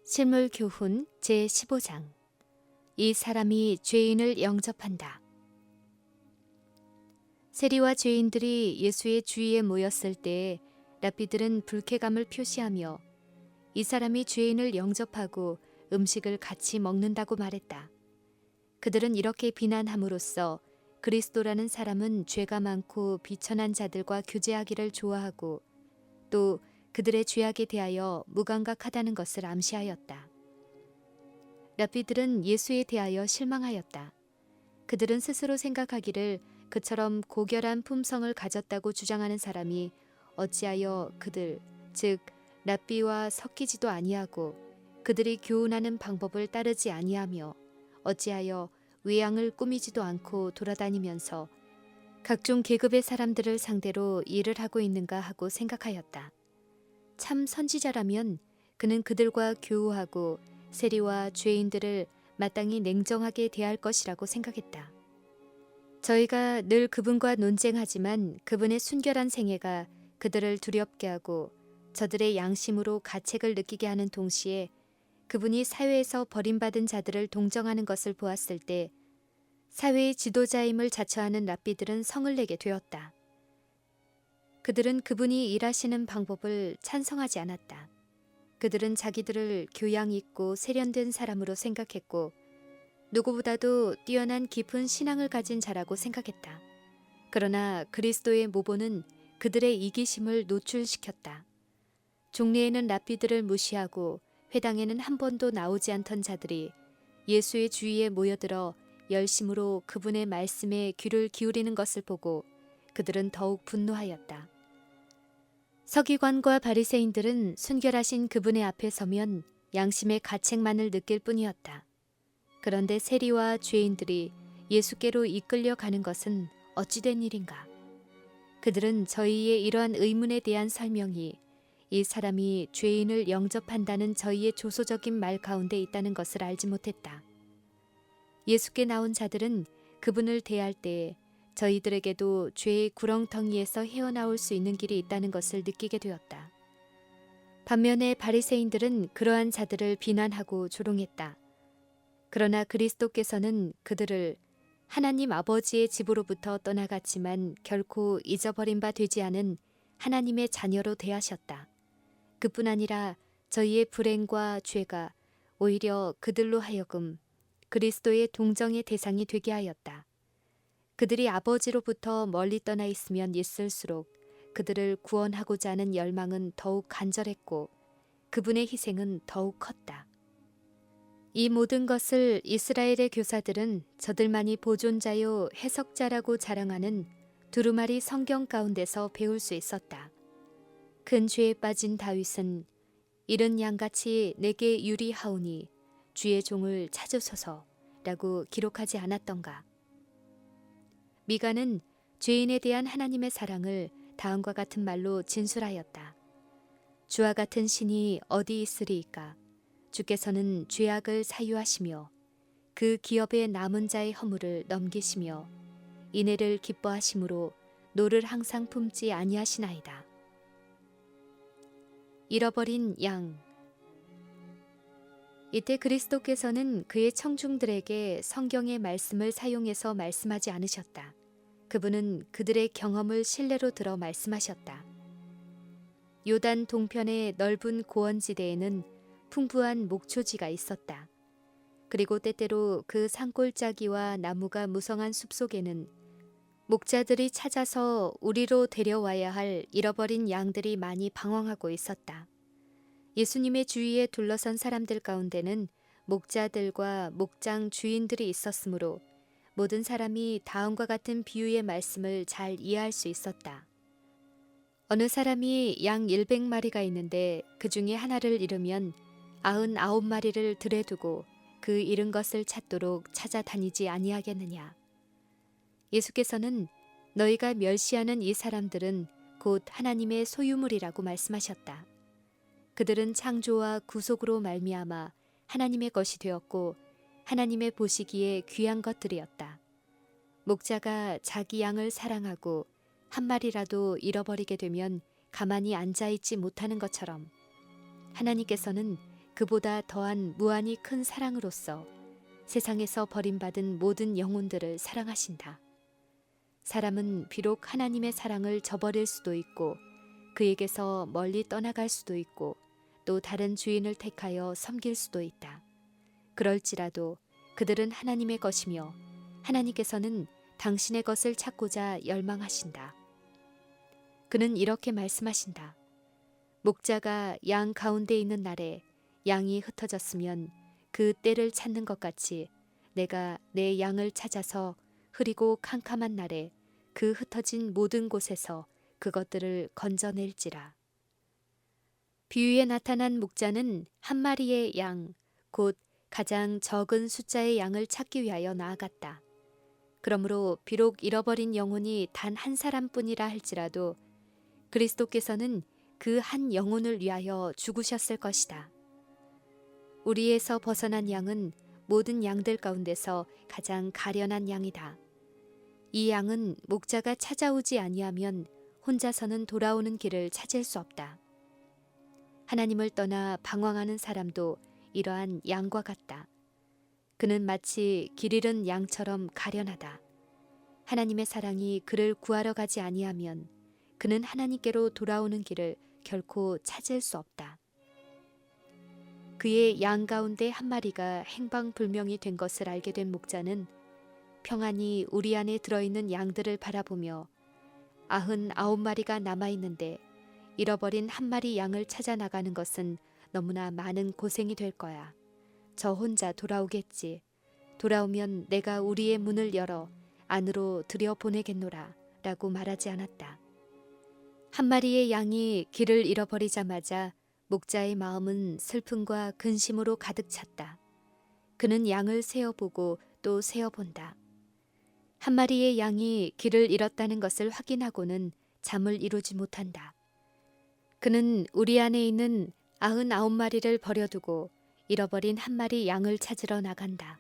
실물교훈 제15장 이 사람이 죄인을 영접한다. 세리와 죄인들이 예수의 주위에 모였을 때 랍비들은 불쾌감을 표시하며 이 사람이 죄인을 영접하고 음식을 같이 먹는다고 말했다. 그들은 이렇게 비난함으로써 그리스도라는 사람은 죄가 많고 비천한 자들과 교제하기를 좋아하고 또 그들의 죄악에 대하여 무감각하다는 것을 암시하였다. 랍비들은 예수에 대하여 실망하였다. 그들은 스스로 생각하기를 그처럼 고결한 품성을 가졌다고 주장하는 사람이 어찌하여 그들, 즉 랍비와 섞이지도 아니하고 그들이 교훈하는 방법을 따르지 아니하며 어찌하여 외양을 꾸미지도 않고 돌아다니면서 각종 계급의 사람들을 상대로 일을 하고 있는가 하고 생각하였다. 참 선지자라면 그는 그들과 교우하고 세리와 죄인들을 마땅히 냉정하게 대할 것이라고 생각했다. 저희가 늘 그분과 논쟁하지만 그분의 순결한 생애가 그들을 두렵게 하고 저들의 양심으로 가책을 느끼게 하는 동시에 그분이 사회에서 버림받은 자들을 동정하는 것을 보았을 때 사회의 지도자임을 자처하는 랍비들은 성을 내게 되었다. 그들은 그분이 일하시는 방법을 찬성하지 않았다. 그들은 자기들을 교양 있고 세련된 사람으로 생각했고 누구보다도 뛰어난 깊은 신앙을 가진 자라고 생각했다. 그러나 그리스도의 모보는 그들의 이기심을 노출시켰다. 종례에는 랍비들을 무시하고 회당에는 한 번도 나오지 않던 자들이 예수의 주위에 모여들어 열심으로 그분의 말씀에 귀를 기울이는 것을 보고 그들은 더욱 분노하였다. 서기관과 바리새인들은 순결하신 그분의 앞에 서면 양심의 가책만을 느낄 뿐이었다. 그런데 세리와 죄인들이 예수께로 이끌려 가는 것은 어찌된 일인가? 그들은 저희의 이러한 의문에 대한 설명이 이 사람이 죄인을 영접한다는 저희의 조소적인 말 가운데 있다는 것을 알지 못했다. 예수께 나온 자들은 그분을 대할 때에 저희들에게도 죄의 구렁텅이에서 헤어나올 수 있는 길이 있다는 것을 느끼게 되었다. 반면에 바리새인들은 그러한 자들을 비난하고 조롱했다. 그러나 그리스도께서는 그들을 하나님 아버지의 집으로부터 떠나갔지만 결코 잊어버린 바 되지 않은 하나님의 자녀로 대하셨다. 그뿐 아니라 저희의 불행과 죄가 오히려 그들로 하여금 그리스도의 동정의 대상이 되게 하였다. 그들이 아버지로부터 멀리 떠나 있으면 있을수록 그들을 구원하고자 하는 열망은 더욱 간절했고 그분의 희생은 더욱 컸다. 이 모든 것을 이스라엘의 교사들은 저들만이 보존자요 해석자라고 자랑하는 두루마리 성경 가운데서 배울 수 있었다. 큰 죄에 빠진 다윗은 이른 양같이 내게 유리하오니 주의 종을 찾으소서라고 기록하지 않았던가. 미가는 죄인에 대한 하나님의 사랑을 다음과 같은 말로 진술하였다. 주와 같은 신이 어디 있으리이까? 주께서는 죄악을 사유하시며 그 기업의 남은 자의 허물을 넘기시며 인애를 기뻐하심으로 노를 항상 품지 아니하시나이다. 잃어버린 양. 이때 그리스도께서는 그의 청중들에게 성경의 말씀을 사용해서 말씀하지 않으셨다. 그분은 그들의 경험을 신뢰로 들어 말씀하셨다. 요단 동편의 넓은 고원지대에는 풍부한 목초지가 있었다. 그리고 때때로 그 산골짜기와 나무가 무성한 숲속에는 목자들이 찾아서 우리로 데려와야 할 잃어버린 양들이 많이 방황하고 있었다. 예수님의 주위에 둘러선 사람들 가운데는 목자들과 목장 주인들이 있었으므로 모든 사람이 다음과 같은 비유의 말씀을 잘 이해할 수 있었다. 어느 사람이 양 100마리가 있는데 그 중에 하나를 잃으면 99마리를 들에 두고 그 잃은 것을 찾도록 찾아다니지 아니하겠느냐. 예수께서는 너희가 멸시하는 이 사람들은 곧 하나님의 소유물이라고 말씀하셨다. 그들은 창조와 구속으로 말미암아 하나님의 것이 되었고 하나님의 보시기에 귀한 것들이었다. 목자가 자기 양을 사랑하고 한 마리라도 잃어버리게 되면 가만히 앉아있지 못하는 것처럼 하나님께서는 그보다 더한 무한히 큰 사랑으로서 세상에서 버림받은 모든 영혼들을 사랑하신다. 사람은 비록 하나님의 사랑을 저버릴 수도 있고 그에게서 멀리 떠나갈 수도 있고 또 다른 주인을 택하여 섬길 수도 있다. 그럴지라도 그들은 하나님의 것이며 하나님께서는 당신의 것을 찾고자 열망하신다. 그는 이렇게 말씀하신다. 목자가 양 가운데 있는 날에 양이 흩어졌으면 그 때를 찾는 것 같이 내가 내 양을 찾아서 흐리고 캄캄한 날에 그 흩어진 모든 곳에서 그것들을 건져낼지라. 비유에 나타난 목자는 한 마리의 양, 곧 가장 적은 숫자의 양을 찾기 위하여 나아갔다. 그러므로 비록 잃어버린 영혼이 단 한 사람뿐이라 할지라도 그리스도께서는 그 한 영혼을 위하여 죽으셨을 것이다. 우리에서 벗어난 양은 모든 양들 가운데서 가장 가련한 양이다. 이 양은 목자가 찾아오지 아니하면 혼자서는 돌아오는 길을 찾을 수 없다. 하나님을 떠나 방황하는 사람도 이러한 양과 같다. 그는 마치 길 잃은 양처럼 가련하다. 하나님의 사랑이 그를 구하러 가지 아니하면 그는 하나님께로 돌아오는 길을 결코 찾을 수 없다. 그의 양 가운데 한 마리가 행방불명이 된 것을 알게 된 목자는 평안히 우리 안에 들어있는 양들을 바라보며 99마리가 남아있는데 잃어버린 한 마리 양을 찾아 나가는 것은 너무나 많은 고생이 될 거야. 저 혼자 돌아오겠지. 돌아오면 내가 우리의 문을 열어 안으로 들여보내겠노라 라고 말하지 않았다. 한 마리의 양이 길을 잃어버리자마자 목자의 마음은 슬픔과 근심으로 가득 찼다. 그는 양을 세어보고 또 세어본다. 한 마리의 양이 길을 잃었다는 것을 확인하고는 잠을 이루지 못한다. 그는 우리 안에 있는 99마리를 버려두고 잃어버린 한 마리 양을 찾으러 나간다.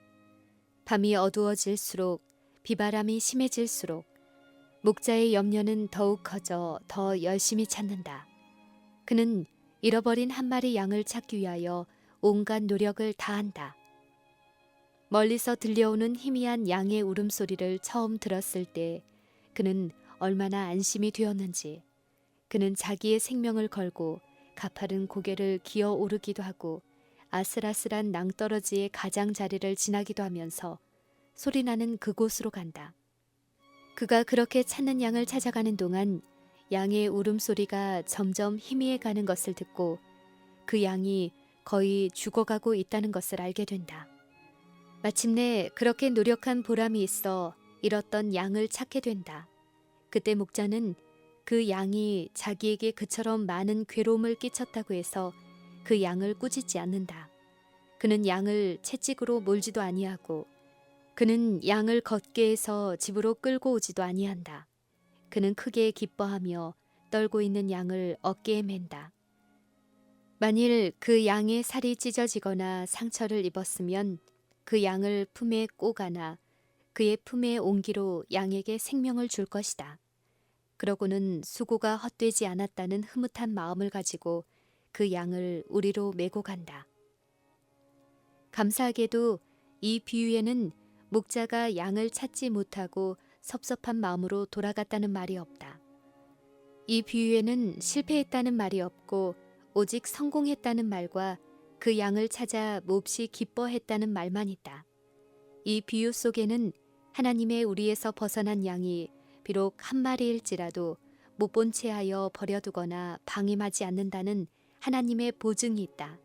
밤이 어두워질수록 비바람이 심해질수록 목자의 염려는 더욱 커져 더 열심히 찾는다. 그는 잃어버린 한 마리 양을 찾기 위하여 온갖 노력을 다한다. 멀리서 들려오는 희미한 양의 울음소리를 처음 들었을 때 그는 얼마나 안심이 되었는지, 그는 자기의 생명을 걸고 가파른 고개를 기어 오르기도 하고 아슬아슬한 낭떠러지의 가장자리를 지나기도 하면서 소리나는 그곳으로 간다. 그가 그렇게 찾는 양을 찾아가는 동안 양의 울음소리가 점점 희미해가는 것을 듣고 그 양이 거의 죽어가고 있다는 것을 알게 된다. 마침내 그렇게 노력한 보람이 있어 잃었던 양을 찾게 된다. 그때 목자는 그 양이 자기에게 그처럼 많은 괴로움을 끼쳤다고 해서 그 양을 꾸짖지 않는다. 그는 양을 채찍으로 몰지도 아니하고 그는 양을 걷게 해서 집으로 끌고 오지도 아니한다. 그는 크게 기뻐하며 떨고 있는 양을 어깨에 맨다. 만일 그 양의 살이 찢어지거나 상처를 입었으면 그 양을 품에 꼭 안아 그의 품에 옹기로 양에게 생명을 줄 것이다. 그러고는 수고가 헛되지 않았다는 흐뭇한 마음을 가지고 그 양을 우리로 메고 간다. 감사하게도 이 비유에는 목자가 양을 찾지 못하고 섭섭한 마음으로 돌아갔다는 말이 없다. 이 비유에는 실패했다는 말이 없고 오직 성공했다는 말과 그 양을 찾아 몹시 기뻐했다는 말만 있다. 이 비유 속에는 하나님의 우리에서 벗어난 양이 비록 한 마리일지라도 못 본 채 하여 버려두거나 방임하지 않는다는 하나님의 보증이 있다.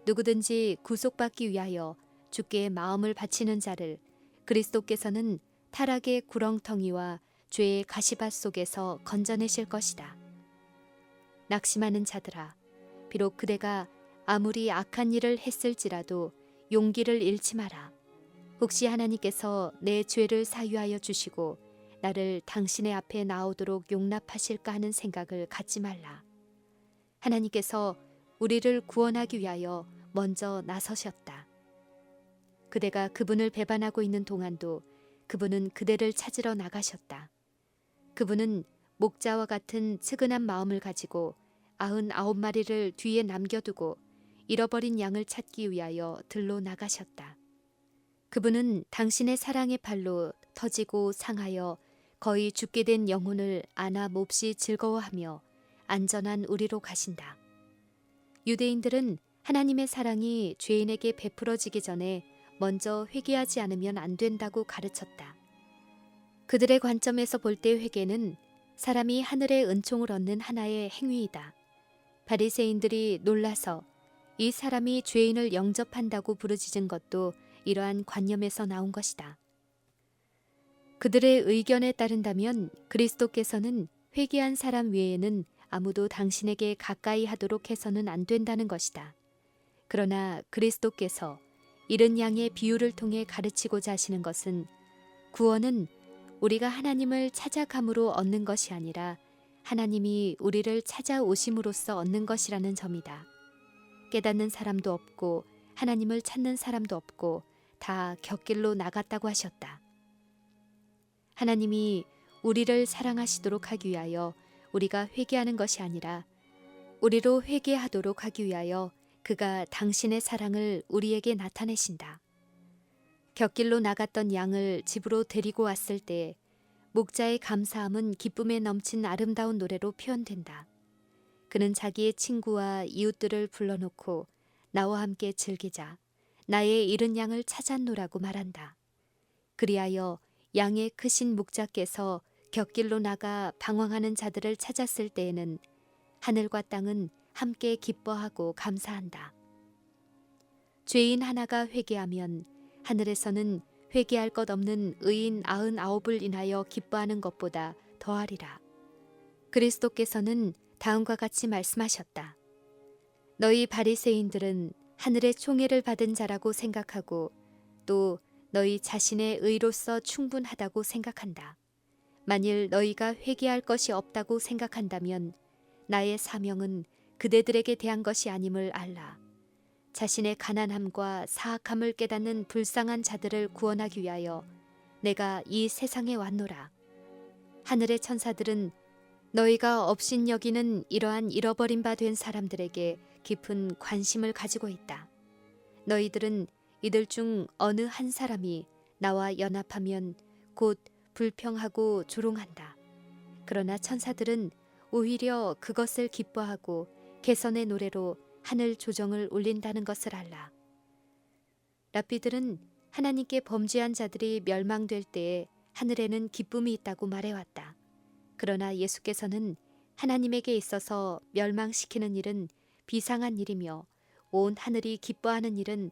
누구든지 구속받기 위하여 주께 마음을 바치는 자를 그리스도께서는 타락의 구렁텅이와 죄의 가시밭 속에서 건져내실 것이다. 낙심하는 자들아, 비록 그대가 아무리 악한 일을 했을지라도 용기를 잃지 마라. 혹시 하나님께서 내 죄를 사유하여 주시고 나를 당신의 앞에 나오도록 용납하실까 하는 생각을 갖지 말라. 하나님께서 우리를 구원하기 위하여 먼저 나서셨다. 그대가 그분을 배반하고 있는 동안도 그분은 그대를 찾으러 나가셨다. 그분은 목자와 같은 측은한 마음을 가지고 99마리를 뒤에 남겨두고 잃어버린 양을 찾기 위하여 들로 나가셨다. 그분은 당신의 사랑의 팔로 터지고 상하여 거의 죽게 된 영혼을 안아 몹시 즐거워하며 안전한 우리로 가신다. 유대인들은 하나님의 사랑이 죄인에게 베풀어지기 전에 먼저 회개하지 않으면 안 된다고 가르쳤다. 그들의 관점에서 볼 때 회개는 사람이 하늘의 은총을 얻는 하나의 행위이다. 바리새인들이 놀라서 이 사람이 죄인을 영접한다고 부르짖은 것도 이러한 관념에서 나온 것이다. 그들의 의견에 따른다면 그리스도께서는 회개한 사람 외에는 아무도 당신에게 가까이 하도록 해서는 안 된다는 것이다. 그러나 그리스도께서 이른 양의 비유를 통해 가르치고자 하시는 것은 구원은 우리가 하나님을 찾아감으로 얻는 것이 아니라 하나님이 우리를 찾아오심으로써 얻는 것이라는 점이다. 깨닫는 사람도 없고 하나님을 찾는 사람도 없고 다 곁길로 나갔다고 하셨다. 하나님이 우리를 사랑하시도록 하기 위하여 우리가 회개하는 것이 아니라 우리로 회개하도록 하기 위하여 그가 당신의 사랑을 우리에게 나타내신다. 곁길로 나갔던 양을 집으로 데리고 왔을 때 목자의 감사함은 기쁨에 넘친 아름다운 노래로 표현된다. 그는 자기의 친구와 이웃들을 불러놓고 나와 함께 즐기자. 나의 잃은 양을 찾았노라고 말한다. 그리하여 양의 크신 목자께서 곁길로 나가 방황하는 자들을 찾았을 때에는 하늘과 땅은 함께 기뻐하고 감사한다. 죄인 하나가 회개하면 하늘에서는 회개할 것 없는 의인 99을 인하여 기뻐하는 것보다 더하리라. 그리스도께서는 다음과 같이 말씀하셨다. 너희 바리새인들은 하늘의 총애를 받은 자라고 생각하고 또 너희 자신의 의로서 충분하다고 생각한다. 만일 너희가 회개할 것이 없다고 생각한다면 나의 사명은 그대들에게 대한 것이 아님을 알라. 자신의 가난함과 사악함을 깨닫는 불쌍한 자들을 구원하기 위하여 내가 이 세상에 왔노라. 하늘의 천사들은 너희가 업신여기는 이러한 잃어버린 바 된 사람들에게 깊은 관심을 가지고 있다. 너희들은 이들 중 어느 한 사람이 나와 연합하면 곧 불평하고 조롱한다. 그러나 천사들은 오히려 그것을 기뻐하고 개선의 노래로 하늘 조정을 울린다는 것을 알라. 랍비들은 하나님께 범죄한 자들이 멸망될 때에 하늘에는 기쁨이 있다고 말해왔다. 그러나 예수께서는 하나님에게 있어서 멸망시키는 일은 비상한 일이며 온 하늘이 기뻐하는 일은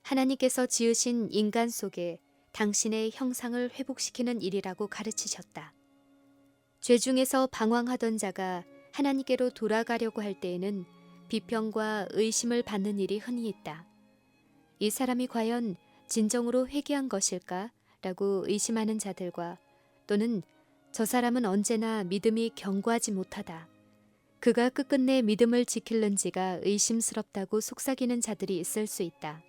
하나님께서 지으신 인간 속에 당신의 형상을 회복시키는 일이라고 가르치셨다. 죄 중에서 방황하던 자가 하나님께로 돌아가려고 할 때에는 비평과 의심을 받는 일이 흔히 있다. 이 사람이 과연 진정으로 회개한 것일까? 라고 의심하는 자들과 또는 저 사람은 언제나 믿음이 견고하지 못하다. 그가 끝끝내 믿음을 지킬는지가 의심스럽다고 속삭이는 자들이 있을 수 있다.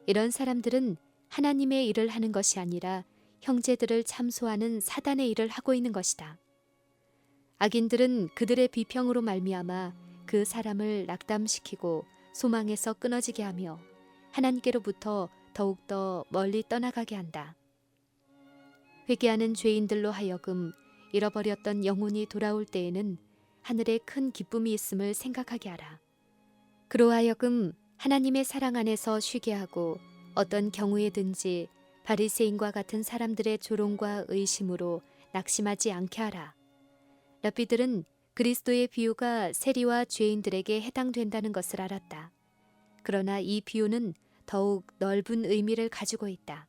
이런 사람들은 하나님의 일을 하는 것이 아니라 형제들을 참소하는 사단의 일을 하고 있는 것이다. 악인들은 그들의 비평으로 말미암아 그 사람을 낙담시키고 소망에서 끊어지게 하며 하나님께로부터 더욱더 멀리 떠나가게 한다. 회개하는 죄인들로 하여금 잃어버렸던 영혼이 돌아올 때에는 하늘에 큰 기쁨이 있음을 생각하게 하라. 그로 하여금 하나님의 사랑 안에서 쉬게 하고 어떤 경우에든지 바리새인과 같은 사람들의 조롱과 의심으로 낙심하지 않게 하라. 랍비들은 그리스도의 비유가 세리와 죄인들에게 해당된다는 것을 알았다. 그러나 이 비유는 더욱 넓은 의미를 가지고 있다.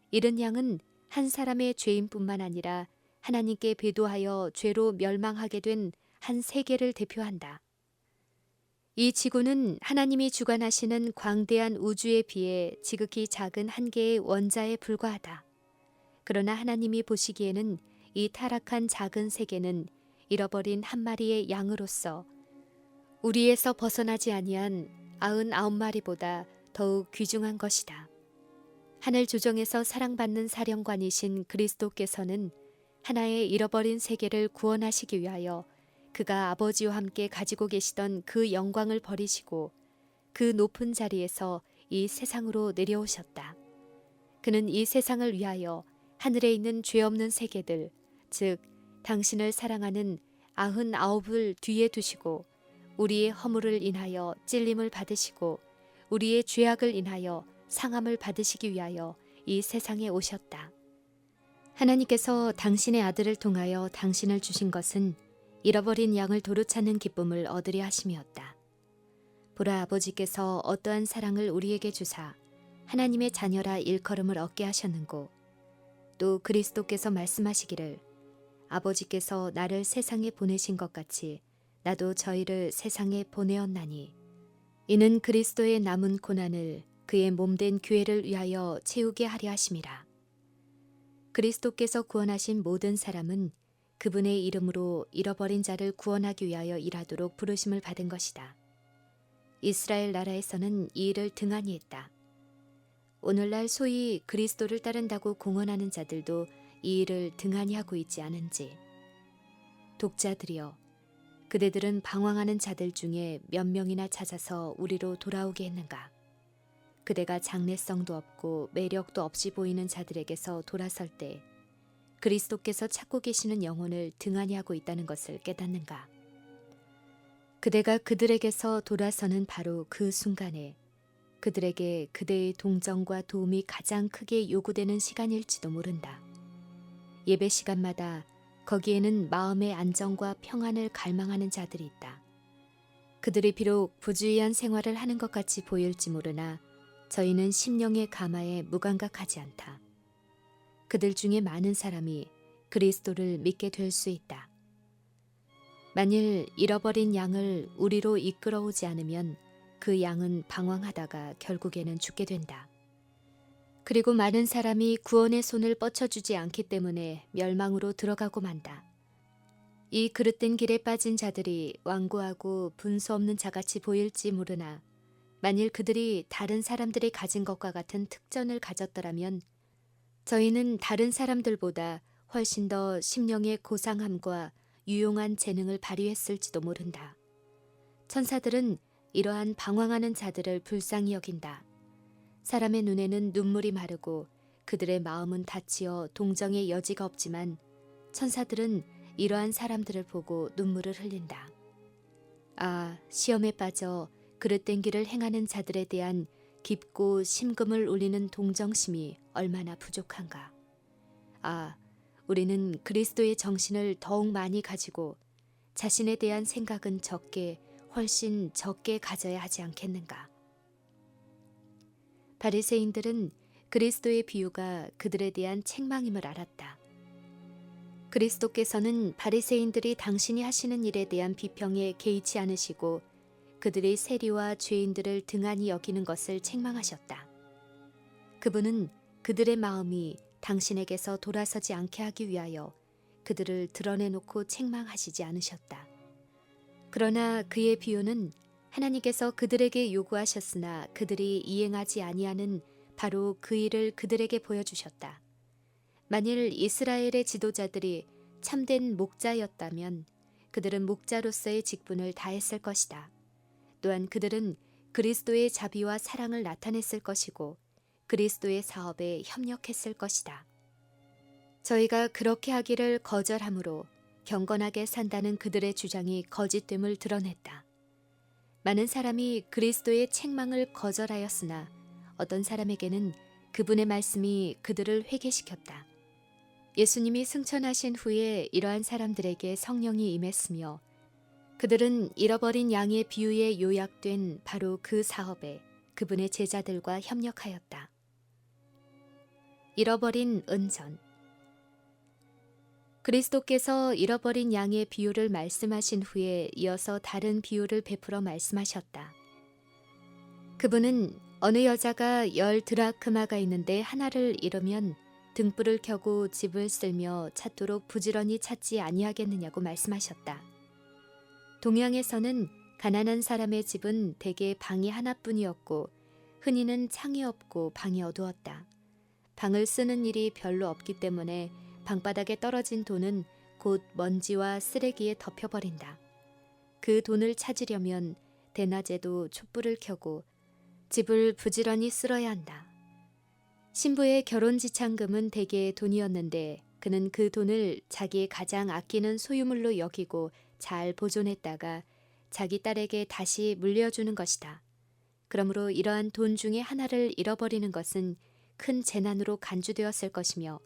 잃은 양은 한 사람의 죄인뿐만 아니라 하나님께 배도하여 죄로 멸망하게 된 한 세계를 대표한다. 이 지구는 하나님이 주관하시는 광대한 우주에 비해 지극히 작은 한 개의 원자에 불과하다. 그러나 하나님이 보시기에는 이 타락한 작은 세계는 잃어버린 한 마리의 양으로서 우리에서 벗어나지 아니한 99마리보다 더욱 귀중한 것이다. 하늘 조정에서 사랑받는 사령관이신 그리스도께서는 하나의 잃어버린 세계를 구원하시기 위하여 그가 아버지와 함께 가지고 계시던 그 영광을 버리시고 그 높은 자리에서 이 세상으로 내려오셨다. 그는 이 세상을 위하여 하늘에 있는 죄 없는 세계들, 즉 당신을 사랑하는 99을 뒤에 두시고 우리의 허물을 인하여 찔림을 받으시고 우리의 죄악을 인하여 상함을 받으시기 위하여 이 세상에 오셨다. 하나님께서 당신의 아들을 통하여 당신을 주신 것은 잃어버린 양을 도로 찾는 기쁨을 얻으려 하심이었다. 보라, 아버지께서 어떠한 사랑을 우리에게 주사 하나님의 자녀라 일컬음을 얻게 하셨는고, 또 그리스도께서 말씀하시기를 아버지께서 나를 세상에 보내신 것 같이 나도 저희를 세상에 보내었나니, 이는 그리스도의 남은 고난을 그의 몸된 교회를 위하여 채우게 하려 하심이라. 그리스도께서 구원하신 모든 사람은 그분의 이름으로 잃어버린 자를 구원하기 위하여 일하도록 부르심을 받은 것이다. 이스라엘 나라에서는 이 일을 등한히 했다. 오늘날 소위 그리스도를 따른다고 공언하는 자들도 이 일을 등한히 하고 있지 않은지. 독자들이여, 그대들은 방황하는 자들 중에 몇 명이나 찾아서 우리로 돌아오게 했는가? 그대가 장래성도 없고 매력도 없이 보이는 자들에게서 돌아설 때 그리스도께서 찾고 계시는 영혼을 등한히 하고 있다는 것을 깨닫는가? 그대가 그들에게서 돌아서는 바로 그 순간에 그들에게 그대의 동정과 도움이 가장 크게 요구되는 시간일지도 모른다. 예배 시간마다 거기에는 마음의 안정과 평안을 갈망하는 자들이 있다. 그들이 비록 부주의한 생활을 하는 것 같이 보일지 모르나 저희는 심령의 가마에 무감각하지 않다. 그들 중에 많은 사람이 그리스도를 믿게 될 수 있다. 만일 잃어버린 양을 우리로 이끌어오지 않으면 그 양은 방황하다가 결국에는 죽게 된다. 그리고 많은 사람이 구원의 손을 뻗쳐주지 않기 때문에 멸망으로 들어가고 만다. 이 그릇된 길에 빠진 자들이 완고하고 분수 없는 자같이 보일지 모르나 만일 그들이 다른 사람들이 가진 것과 같은 특전을 가졌더라면 저희는 다른 사람들보다 훨씬 더 심령의 고상함과 유용한 재능을 발휘했을지도 모른다. 천사들은 이러한 방황하는 자들을 불쌍히 여긴다. 사람의 눈에는 눈물이 마르고 그들의 마음은 닫히어 동정의 여지가 없지만 천사들은 이러한 사람들을 보고 눈물을 흘린다. 아, 시험에 빠져 그릇된 길을 행하는 자들에 대한 깊고 심금을 울리는 동정심이 얼마나 부족한가. 아, 우리는 그리스도의 정신을 더욱 많이 가지고 자신에 대한 생각은 적게, 훨씬 적게 가져야 하지 않겠는가. 바리새인들은 그리스도의 비유가 그들에 대한 책망임을 알았다. 그리스도께서는 바리새인들이 당신이 하시는 일에 대한 비평에 개의치 않으시고 그들의 세리와 죄인들을 등한히 여기는 것을 책망하셨다. 그분은 그들의 마음이 당신에게서 돌아서지 않게 하기 위하여 그들을 드러내놓고 책망하시지 않으셨다. 그러나 그의 비유는 하나님께서 그들에게 요구하셨으나 그들이 이행하지 아니하는 바로 그 일을 그들에게 보여주셨다. 만일 이스라엘의 지도자들이 참된 목자였다면 그들은 목자로서의 직분을 다했을 것이다. 또한 그들은 그리스도의 자비와 사랑을 나타냈을 것이고 그리스도의 사업에 협력했을 것이다. 저희가 그렇게 하기를 거절함으로 경건하게 산다는 그들의 주장이 거짓됨을 드러냈다. 많은 사람이 그리스도의 책망을 거절하였으나 어떤 사람에게는 그분의 말씀이 그들을 회개시켰다. 예수님이 승천하신 후에 이러한 사람들에게 성령이 임했으며 그들은 잃어버린 양의 비유에 요약된 바로 그 사업에 그분의 제자들과 협력하였다. 잃어버린 은전. 그리스도께서 잃어버린 양의 비유를 말씀하신 후에 이어서 다른 비유를 베풀어 말씀하셨다. 그분은 어느 여자가 10드라크마가 있는데 하나를 잃으면 등불을 켜고 집을 쓸며 찾도록 부지런히 찾지 아니하겠느냐고 말씀하셨다. 동양에서는 가난한 사람의 집은 대개 방이 하나뿐이었고 흔히는 창이 없고 방이 어두웠다. 방을 쓰는 일이 별로 없기 때문에 방바닥에 떨어진 돈은 곧 먼지와 쓰레기에 덮여버린다. 그 돈을 찾으려면 대낮에도 촛불을 켜고 집을 부지런히 쓸어야 한다. 신부의 결혼 지참금은 대개 돈이었는데 그는 그 돈을 자기의 가장 아끼는 소유물로 여기고 잘 보존했다가 자기 딸에게 다시 물려주는 것이다. 그러므로 이러한 돈 중에 하나를 잃어버리는 것은 큰 재난으로 간주되었을 것이며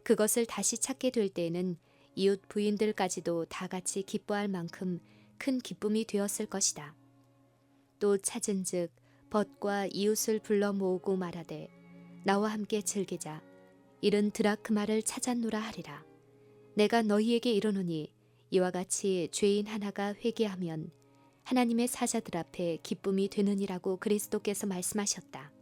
그것을 다시 찾게 될 때에는 이웃 부인들까지도 다 같이 기뻐할 만큼 큰 기쁨이 되었을 것이다. 또 찾은즉 벗과 이웃을 불러 모으고 말하되 나와 함께 즐기자. 이른 드라크마를 찾았노라 하리라. 내가 너희에게 이르노니 이와 같이 죄인 하나가 회개하면 하나님의 사자들 앞에 기쁨이 되느니라고 그리스도께서 말씀하셨다.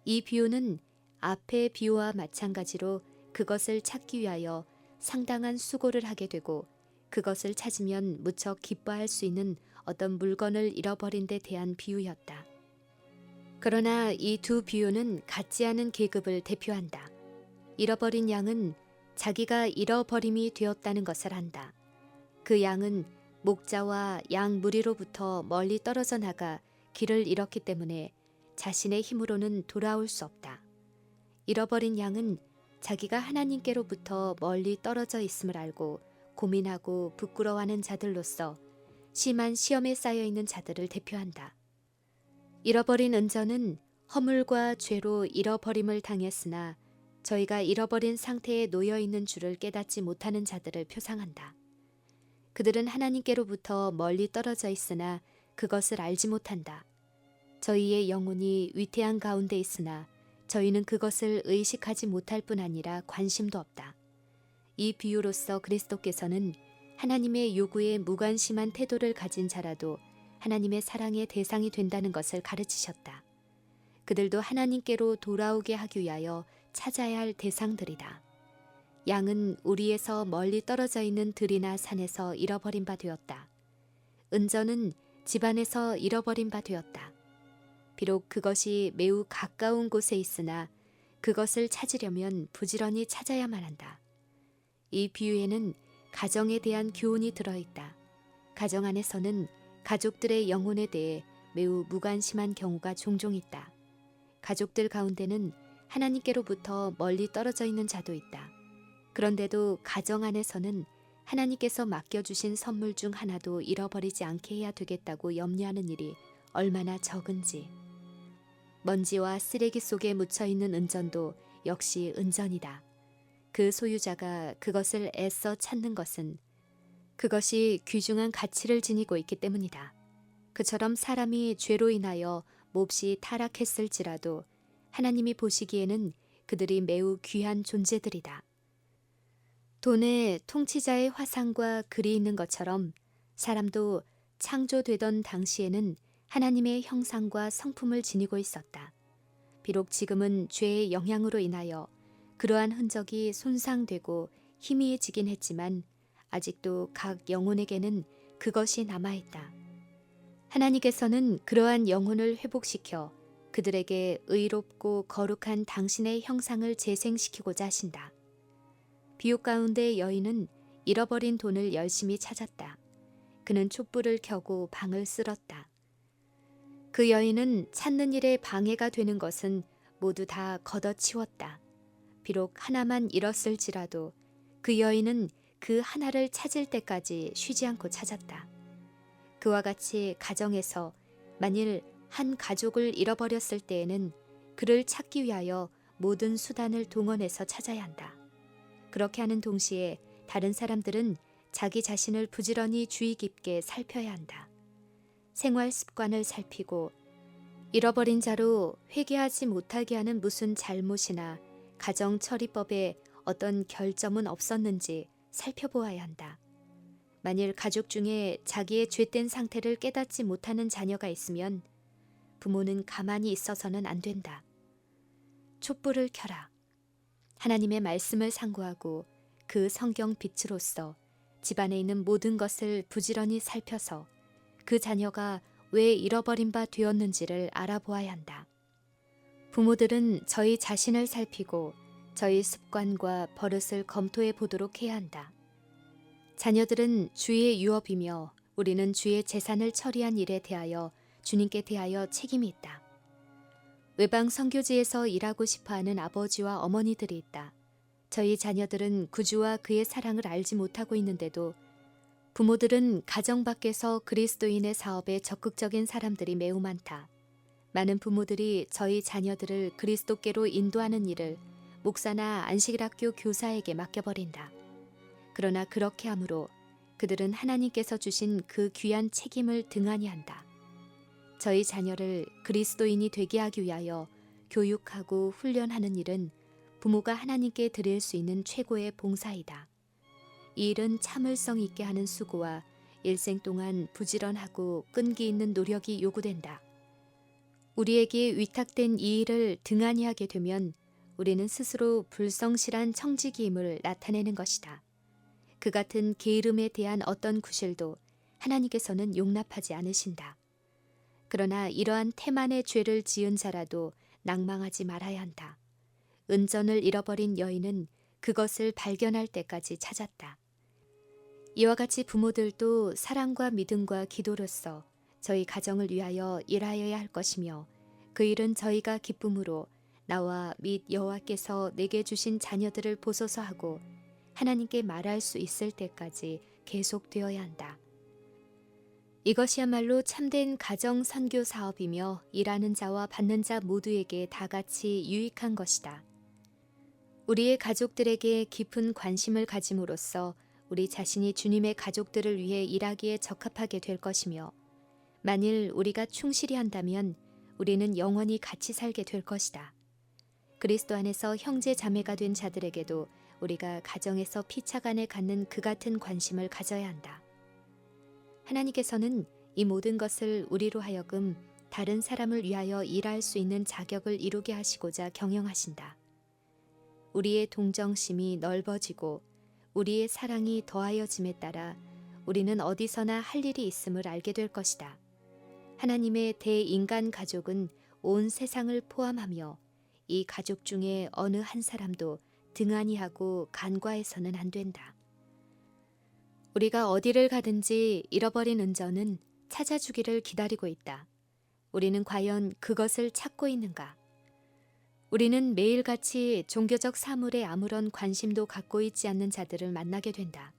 이 비유는 앞의 비유와 마찬가지로 그것을 찾기 위하여 상당한 수고를 하게 되고 그것을 찾으면 무척 기뻐할 수 있는 어떤 물건을 잃어버린 데 대한 비유였다. 그러나 이 두 비유는 같지 않은 계급을 대표한다. 잃어버린 양은 자기가 잃어버림이 되었다는 것을 안다. 그 양은 목자와 양 무리로부터 멀리 떨어져 나가 길을 잃었기 때문에 자신의 힘으로는 돌아올 수 없다. 잃어버린 양은 자기가 하나님께로부터 멀리 떨어져 있음을 알고 고민하고 부끄러워하는 자들로서 심한 시험에 쌓여 있는 자들을 대표한다. 잃어버린 은전은 허물과 죄로 잃어버림을 당했으나 저희가 잃어버린 상태에 놓여 있는 줄을 깨닫지 못하는 자들을 표상한다. 그들은 하나님께로부터 멀리 떨어져 있으나 그것을 알지 못한다. 저희의 영혼이 위태한 가운데 있으나 저희는 그것을 의식하지 못할 뿐 아니라 관심도 없다. 이 비유로서 그리스도께서는 하나님의 요구에 무관심한 태도를 가진 자라도 하나님의 사랑의 대상이 된다는 것을 가르치셨다. 그들도 하나님께로 돌아오게 하기 위하여 찾아야 할 대상들이다. 양은 우리에서 멀리 떨어져 있는 들이나 산에서 잃어버린 바 되었다. 은전은 집안에서 잃어버린 바 되었다. 비록 그것이 매우 가까운 곳에 있으나 그것을 찾으려면 부지런히 찾아야만 한다. 이 비유에는 가정에 대한 교훈이 들어있다. 가정 안에서는 가족들의 영혼에 대해 매우 무관심한 경우가 종종 있다. 가족들 가운데는 하나님께로부터 멀리 떨어져 있는 자도 있다. 그런데도 가정 안에서는 하나님께서 맡겨주신 선물 중 하나도 잃어버리지 않게 해야 되겠다고 염려하는 일이 얼마나 적은지. 먼지와 쓰레기 속에 묻혀있는 은전도 역시 은전이다. 그 소유자가 그것을 애써 찾는 것은 그것이 귀중한 가치를 지니고 있기 때문이다. 그처럼 사람이 죄로 인하여 몹시 타락했을지라도 하나님이 보시기에는 그들이 매우 귀한 존재들이다. 돈에 통치자의 화상과 글이 있는 것처럼 사람도 창조되던 당시에는 하나님의 형상과 성품을 지니고 있었다. 비록 지금은 죄의 영향으로 인하여 그러한 흔적이 손상되고 희미해지긴 했지만 아직도 각 영혼에게는 그것이 남아있다. 하나님께서는 그러한 영혼을 회복시켜 그들에게 의롭고 거룩한 당신의 형상을 재생시키고자 하신다. 비유 가운데 여인은 잃어버린 돈을 열심히 찾았다. 그는 촛불을 켜고 방을 쓸었다. 그 여인은 찾는 일에 방해가 되는 것은 모두 다 걷어치웠다. 비록 하나만 잃었을지라도 그 여인은 그 하나를 찾을 때까지 쉬지 않고 찾았다. 그와 같이 가정에서 만일 한 가족을 잃어버렸을 때에는 그를 찾기 위하여 모든 수단을 동원해서 찾아야 한다. 그렇게 하는 동시에 다른 사람들은 자기 자신을 부지런히 주의 깊게 살펴야 한다. 생활 습관을 살피고 잃어버린 자로 회개하지 못하게 하는 무슨 잘못이나 가정 처리법에 어떤 결점은 없었는지 살펴보아야 한다. 만일 가족 중에 자기의 죄된 상태를 깨닫지 못하는 자녀가 있으면 부모는 가만히 있어서는 안 된다. 촛불을 켜라. 하나님의 말씀을 상고하고 그 성경 빛으로서 집안에 있는 모든 것을 부지런히 살펴서 그 자녀가 왜 잃어버린 바 되었는지를 알아보아야 한다. 부모들은 저희 자신을 살피고 저희 습관과 버릇을 검토해 보도록 해야 한다. 자녀들은 주의 유업이며 우리는 주의 재산을 처리한 일에 대하여 주님께 대하여 책임이 있다. 외방 선교지에서 일하고 싶어하는 아버지와 어머니들이 있다. 저희 자녀들은 구주와 그의 사랑을 알지 못하고 있는데도 부모들은 가정 밖에서 그리스도인의 사업에 적극적인 사람들이 매우 많다. 많은 부모들이 저희 자녀들을 그리스도께로 인도하는 일을 목사나 안식일학교 교사에게 맡겨버린다. 그러나 그렇게 함으로 그들은 하나님께서 주신 그 귀한 책임을 등한히 한다. 저희 자녀를 그리스도인이 되게 하기 위하여 교육하고 훈련하는 일은 부모가 하나님께 드릴 수 있는 최고의 봉사이다. 이 일은 참을성 있게 하는 수고와 일생 동안 부지런하고 끈기 있는 노력이 요구된다. 우리에게 위탁된 이 일을 등한히 하게 되면 우리는 스스로 불성실한 청지기임을 나타내는 것이다. 그 같은 게으름에 대한 어떤 구실도 하나님께서는 용납하지 않으신다. 그러나 이러한 태만의 죄를 지은 자라도 낭망하지 말아야 한다. 은전을 잃어버린 여인은 그것을 발견할 때까지 찾았다. 이와 같이 부모들도 사랑과 믿음과 기도로서 저희 가정을 위하여 일하여야 할 것이며 그 일은 저희가 기쁨으로 나와 및 여호와께서 내게 주신 자녀들을 보소서 하고 하나님께 말할 수 있을 때까지 계속되어야 한다. 이것이야말로 참된 가정 선교 사업이며 일하는 자와 받는 자 모두에게 다 같이 유익한 것이다. 우리의 가족들에게 깊은 관심을 가짐으로써 우리 자신이 주님의 가족들을 위해 일하기에 적합하게 될 것이며 만일 우리가 충실히 한다면 우리는 영원히 같이 살게 될 것이다. 그리스도 안에서 형제 자매가 된 자들에게도 우리가 가정에서 피차간에 갖는 그 같은 관심을 가져야 한다. 하나님께서는 이 모든 것을 우리로 하여금 다른 사람을 위하여 일할 수 있는 자격을 이루게 하시고자 경영하신다. 우리의 동정심이 넓어지고 우리의 사랑이 더하여짐에 따라 우리는 어디서나 할 일이 있음을 알게 될 것이다. 하나님의 대인간 가족은 온 세상을 포함하며 이 가족 중에 어느 한 사람도 등한히 하고 간과해서는 안 된다. 우리가 어디를 가든지 잃어버린 은전은 찾아주기를 기다리고 있다. 우리는 과연 그것을 찾고 있는가? 우리는 매일같이 종교적 사물에 아무런 관심도 갖고 있지 않는 자들을 만나게 된다.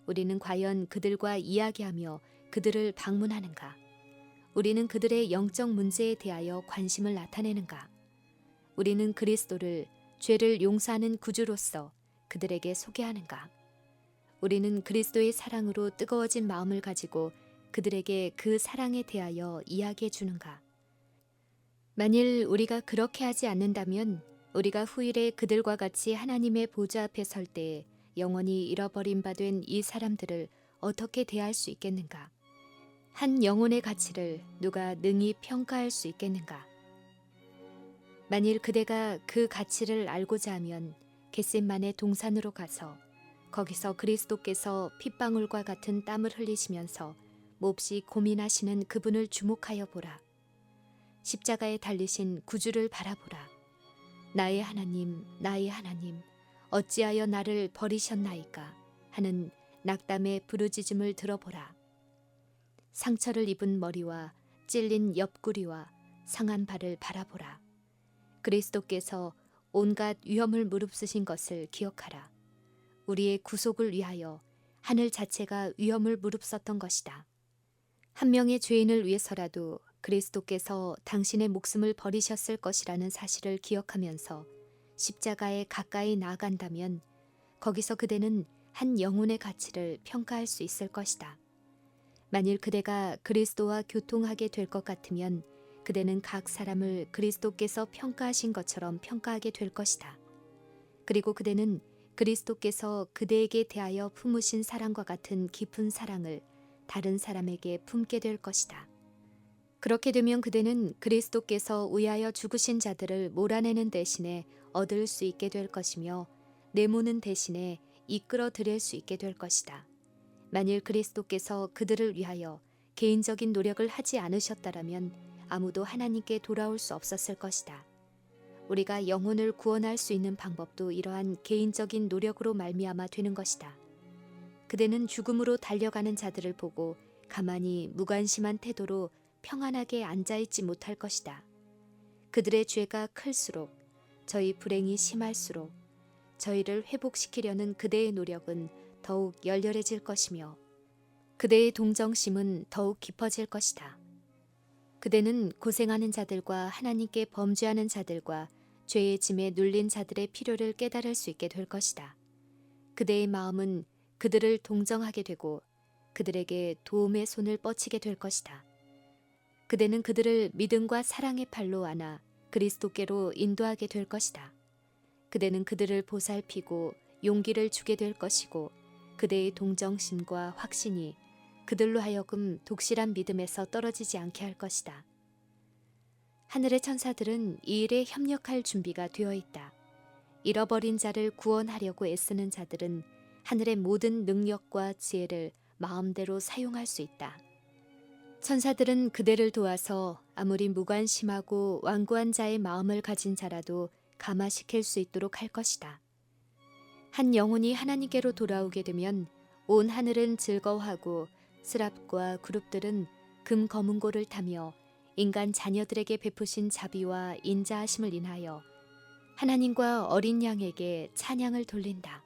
우리는 과연 그들과 이야기하며 그들을 방문하는가? 우리는 그들의 영적 문제에 대하여 관심을 나타내는가? 우리는 그리스도를 죄를 용서하는 구주로서 그들에게 소개하는가? 우리는 그리스도의 사랑으로 뜨거워진 마음을 가지고 그들에게 그 사랑에 대하여 이야기해 주는가? 만일 우리가 그렇게 하지 않는다면 우리가 후일에 그들과 같이 하나님의 보좌 앞에 설 때에 영원히 잃어버린 바 된 이 사람들을 어떻게 대할 수 있겠는가? 한 영혼의 가치를 누가 능히 평가할 수 있겠는가? 만일 그대가 그 가치를 알고자 하면 겟셋만의 동산으로 가서 거기서 그리스도께서 핏방울과 같은 땀을 흘리시면서 몹시 고민하시는 그분을 주목하여 보라. 십자가에 달리신 구주를 바라보라. 나의 하나님, 나의 하나님, 어찌하여 나를 버리셨나이까 하는 낙담의 부르짖음을 들어보라. 상처를 입은 머리와 찔린 옆구리와 상한 발을 바라보라. 그리스도께서 온갖 위험을 무릅쓰신 것을 기억하라. 우리의 구속을 위하여 하늘 자체가 위험을 무릅썼던 것이다. 한 명의 죄인을 위해서라도 그리스도께서 당신의 목숨을 버리셨을 것이라는 사실을 기억하면서 십자가에 가까이 나아간다면 거기서 그대는 한 영혼의 가치를 평가할 수 있을 것이다. 만일 그대가 그리스도와 교통하게 될 것 같으면 그대는 각 사람을 그리스도께서 평가하신 것처럼 평가하게 될 것이다. 그리고 그대는 그리스도께서 그대에게 대하여 품으신 사랑과 같은 깊은 사랑을 다른 사람에게 품게 될 것이다. 그렇게 되면 그대는 그리스도께서 위하여 죽으신 자들을 몰아내는 대신에 얻을 수 있게 될 것이며 내모는 대신에 이끌어 드릴 수 있게 될 것이다. 만일 그리스도께서 그들을 위하여 개인적인 노력을 하지 않으셨다라면 아무도 하나님께 돌아올 수 없었을 것이다. 우리가 영혼을 구원할 수 있는 방법도 이러한 개인적인 노력으로 말미암아 되는 것이다. 그대는 죽음으로 달려가는 자들을 보고 가만히 무관심한 태도로 평안하게 앉아있지 못할 것이다. 그들의 죄가 클수록, 저희 불행이 심할수록 저희를 회복시키려는 그대의 노력은 더욱 열렬해질 것이며 그대의 동정심은 더욱 깊어질 것이다. 그대는 고생하는 자들과 하나님께 범죄하는 자들과 죄의 짐에 눌린 자들의 필요를 깨달을 수 있게 될 것이다. 그대의 마음은 그들을 동정하게 되고 그들에게 도움의 손을 뻗치게 될 것이다. 그대는 그들을 믿음과 사랑의 팔로 안아 그리스도께로 인도하게 될 것이다. 그대는 그들을 보살피고 용기를 주게 될 것이고 그대의 동정심과 확신이 그들로 하여금 독실한 믿음에서 떨어지지 않게 할 것이다. 하늘의 천사들은 이 일에 협력할 준비가 되어 있다. 잃어버린 자를 구원하려고 애쓰는 자들은 하늘의 모든 능력과 지혜를 마음대로 사용할 수 있다. 천사들은 그대를 도와서 아무리 무관심하고 완고한 자의 마음을 가진 자라도 감화시킬 수 있도록 할 것이다. 한 영혼이 하나님께로 돌아오게 되면 온 하늘은 즐거워하고 스랍과 그룹들은 금 검은고를 타며 인간 자녀들에게 베푸신 자비와 인자하심을 인하여 하나님과 어린 양에게 찬양을 돌린다.